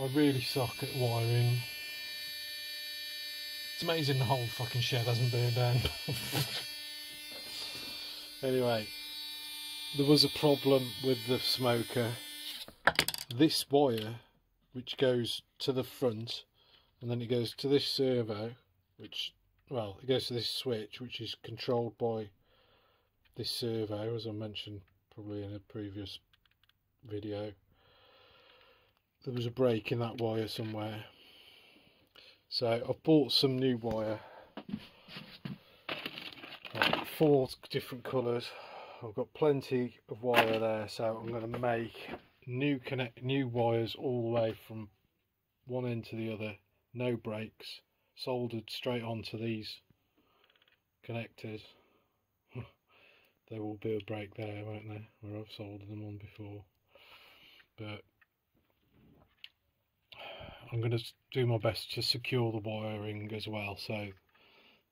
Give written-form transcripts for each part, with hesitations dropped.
I really suck at wiring. It's amazing the whole fucking shed hasn't burned down. Anyway, there was a problem with the smoker. This wire, which goes to the front, and then it goes to this servo, which, well, it goes to this switch, which is controlled by this servo, as I mentioned probably in a previous video. There was a break in that wire somewhere, so I've bought some new wire, like 4 different colours. I've got plenty of wire there, so I'm going to make new wires all the way from one end to the other, no breaks, soldered straight onto these connectors. There will be a break there, won't there, where I've soldered them on before, but I'm going to do my best to secure the wiring as well, so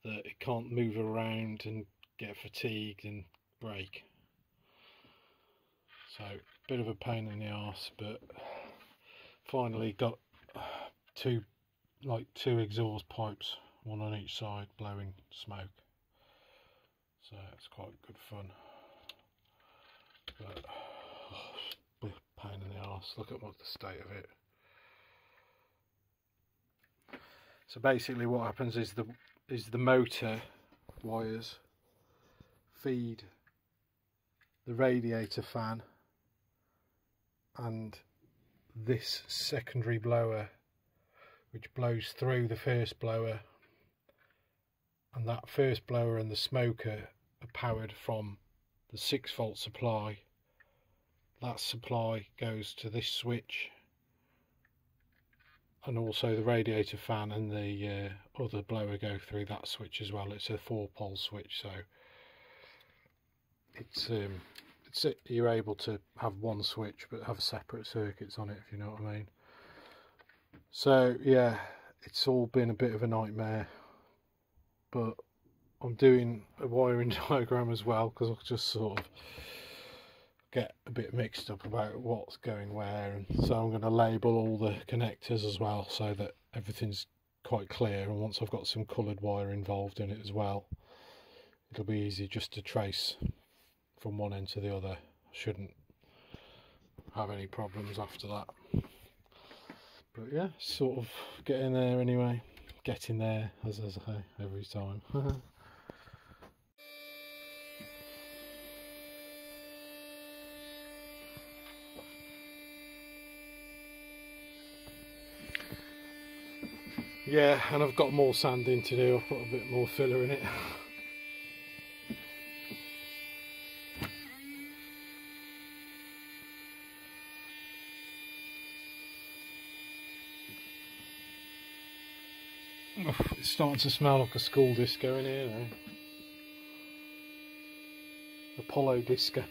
that it can't move around and get fatigued and break. So, bit of a pain in the arse, but finally got two exhaust pipes, one on each side, blowing smoke. So it's quite good fun. But bit pain in the arse. Look at what the state of it. So basically, what happens is the motor wires feed the radiator fan and this secondary blower, which blows through the first blower, and that first blower and the smoker are powered from the 6-volt supply. That supply goes to this switch, and also the radiator fan and the other blower go through that switch as well. It's a 4-pole switch, so you're able to have one switch but have separate circuits on it, if you know what I mean. So yeah, it's all been a bit of a nightmare, but I'm doing a wiring diagram as well, because I just sort of get a bit mixed up about what's going where, and so I'm going to label all the connectors as well, so that everything's quite clear, and once I've got some coloured wire involved in it as well, it'll be easy just to trace from one end to the other. I shouldn't have any problems after that. But yeah, sort of getting there anyway. Getting there, as I say, every time. Yeah, and I've got more sanding to do. I've put a bit more filler in it. It's starting to smell like a school disco in here now. Apollo disco.